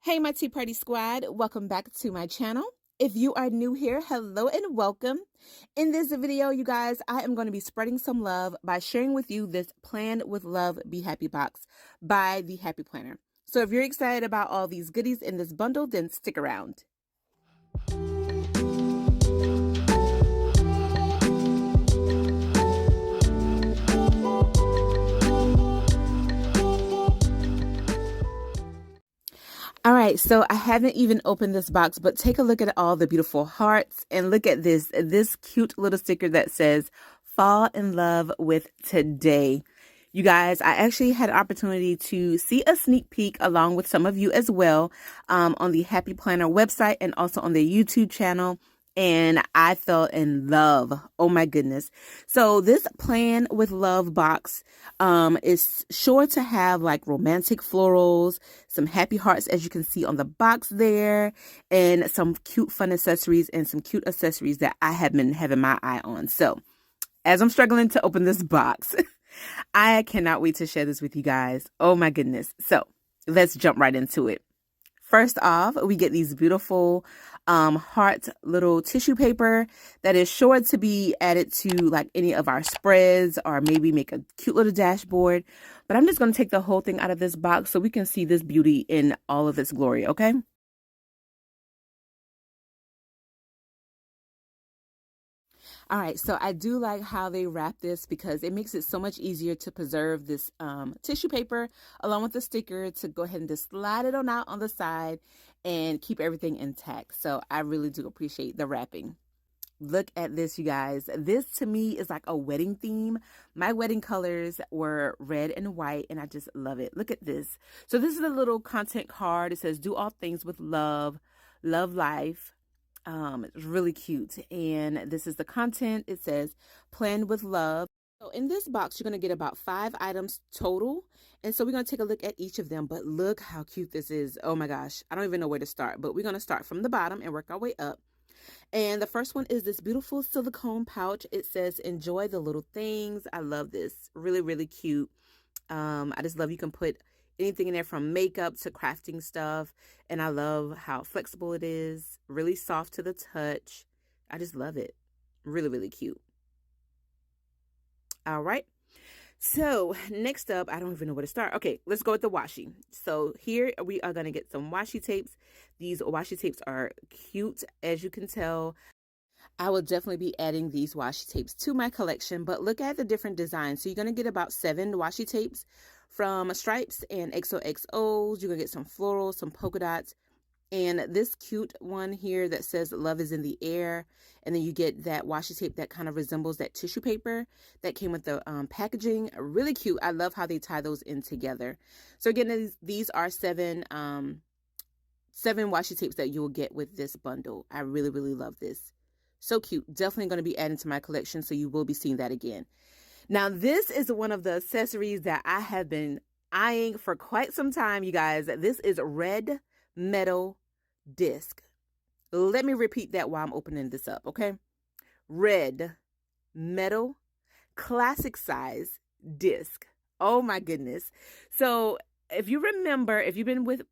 Hey, my Tea Party Squad, welcome back to my channel. If you are new here, hello and welcome. In this video, you guys, I am going to be spreading some love by sharing with you this Plan with Love Be Happy box by the Happy Planner. So if you're excited about all these goodies in this bundle, then stick around. All right, so I haven't even opened this box, but take a look at all the beautiful hearts and look at this cute little sticker that says, "Fall in love with today." You guys, I actually had an opportunity to see a sneak peek along with some of you as well on the Happy Planner website and also on their YouTube channel. And I fell in love. Oh my goodness. So this Plan with Love box is sure to have like romantic florals, some happy hearts as you can see on the box there, and some cute fun accessories and some cute accessories that I have been having my eye on. So as I'm struggling to open this box, I cannot wait to share this with you guys. Oh my goodness. So let's jump right into it. First off, we get these beautiful heart little tissue paper that is sure to be added to like any of our spreads or maybe make a cute little dashboard. But I'm just going to take the whole thing out of this box so we can see this beauty in all of its glory, okay? All right, so I do like how they wrap this because it makes it so much easier to preserve this tissue paper along with the sticker to go ahead and just slide it on out on the side and keep everything intact. So I really do appreciate the wrapping. Look at this, you guys. This to me is like a wedding theme. My wedding colors were red and white and I just love it. Look at this. So this is a little content card. It says, "Do all things with love, love life." It's really cute. And this is the content. It says, "Plan with love." So in this box, you're going to get about 5 items total. And so we're going to take a look at each of them. But look how cute this is. Oh my gosh. I don't even know where to start. But we're going to start from the bottom and work our way up. And the first one is this beautiful silicone pouch. It says, "Enjoy the little things." I love this. Really, really cute. I just love you can put anything in there from makeup to crafting stuff. And I love how flexible it is. Really soft to the touch. I just love it. Really, really cute. All right. So next up, I don't even know where to start. Okay, let's go with the washi. So here we are going to get some washi tapes. These washi tapes are cute, as you can tell. I will definitely be adding these washi tapes to my collection, but look at the different designs. So you're going to get about 7 washi tapes from stripes and XOXOs. You're going to get some florals, some polka dots, and this cute one here that says "Love is in the air." And then you get that washi tape that kind of resembles that tissue paper that came with the packaging. Really cute. I love how they tie those in together. So again, these are 7 washi tapes that you will get with this bundle. I really, really love this. So cute. Definitely going to be adding to my collection, so you will be seeing that again. Now, this is one of the accessories that I have been eyeing for quite some time, you guys. This is red metal disc. Let me repeat that while I'm opening this up, okay? Red metal classic size disc. Oh my goodness. So if you remember, if you've been with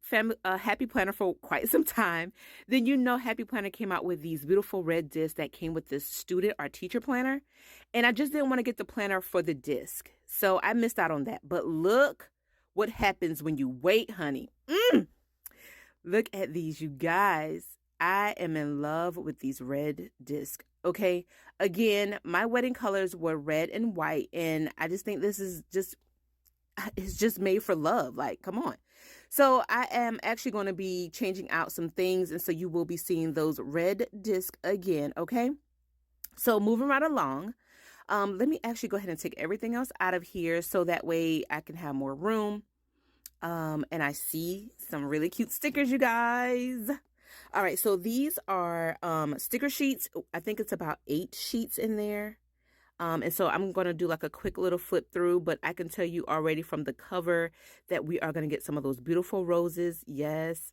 Happy Planner for quite some time, then you know Happy Planner came out with these beautiful red discs that came with this student or teacher planner. And I just didn't want to get the planner for the disc. So I missed out on that. But look what happens when you wait, honey. Look at these, you guys. I am in love with these red discs. Okay. Again, my wedding colors were red and white. And I just think this is it's just made for love. Like, come on. So I am actually going to be changing out some things. And so you will be seeing those red discs again. Okay. So moving right along. Let me actually go ahead and take everything else out of here so that way I can have more room. And I see some really cute stickers, you guys. All right. So these are sticker sheets. I think it's about 8 sheets in there. And so I'm going to do like a quick little flip through, but I can tell you already from the cover that we are going to get some of those beautiful roses. Yes.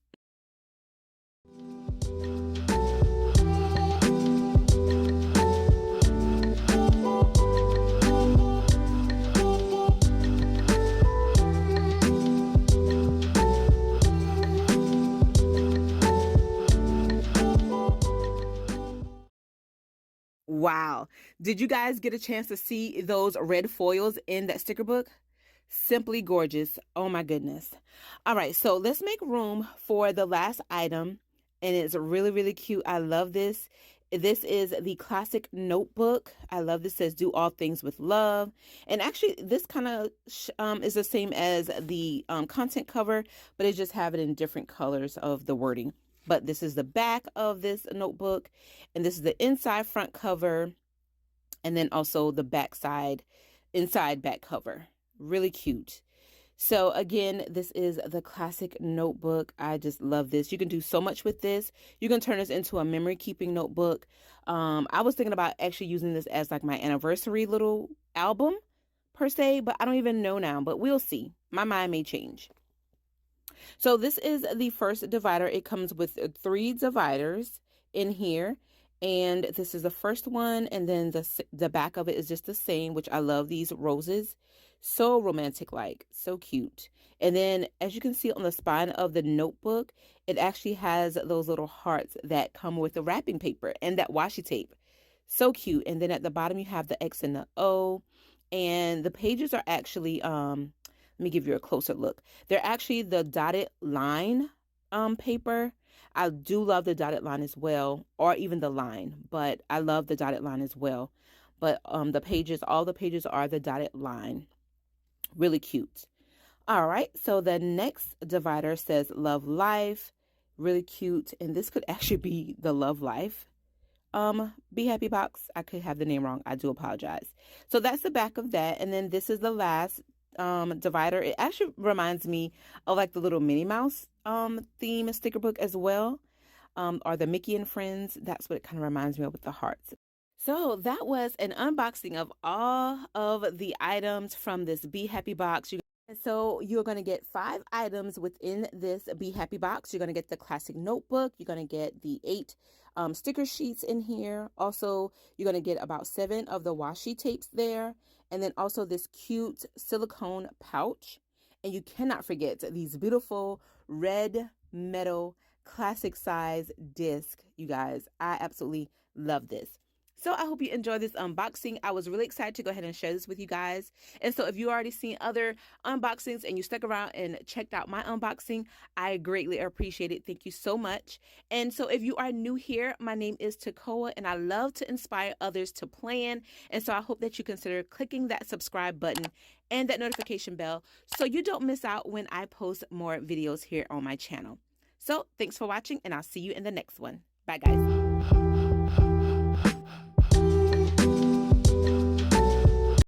Wow. Did you guys get a chance to see those red foils in that sticker book? Simply gorgeous. Oh my goodness. All right, so let's make room for the last item, and it's really, really cute. I love this. This is the classic notebook. I love this. It says do all things with love. And actually, this kind of is the same as the content cover, but it just have it in different colors of the wording. But this is the back of this notebook, and this is the inside front cover, and then also the back side, inside back cover. Really cute. So again, this is the classic notebook. I just love this. You can do so much with this. You can turn this into a memory keeping notebook. I was thinking about actually using this as like my anniversary little album per se, but I don't even know now, but we'll see. My mind may change. So this is the first divider. It comes with 3 dividers in here. And this is the first one, and then the back of it is just the same, which I love these roses. So romantic like, so cute. And then as you can see on the spine of the notebook, it actually has those little hearts that come with the wrapping paper and that washi tape. So cute. And then at the bottom you have the X and the O, and the pages are actually let me give you a closer look. They're actually the dotted line paper. I do love the dotted line as well, or even the line, but I love the dotted line as well. But the pages, all the pages are the dotted line. Really cute. All right, so the next divider says Love Life. Really cute. And this could actually be the Love Life Be Happy box. I could have the name wrong. I do apologize. So that's the back of that. And then this is the last divider. It actually reminds me of like the little Minnie Mouse theme sticker book as well, or the Mickey and Friends. That's what it kind of reminds me of with the hearts. So that was an unboxing of all of the items from this Be Happy box. So you're going to get 5 items within this Be Happy box. You're going to get the classic notebook. You're going to get the 8 sticker sheets in here. Also, you're going to get about 7 of the washi tapes there. And then also this cute silicone pouch. And you cannot forget these beautiful red metal classic size disc. You guys, I absolutely love this. So I hope you enjoyed this unboxing. I was really excited to go ahead and share this with you guys. And so if you already seen other unboxings and you stuck around and checked out my unboxing, I greatly appreciate it. Thank you so much. And so if you are new here, my name is Takoa, and I love to inspire others to plan. And so I hope that you consider clicking that subscribe button and that notification bell so you don't miss out when I post more videos here on my channel. So thanks for watching, and I'll see you in the next one. Bye, guys.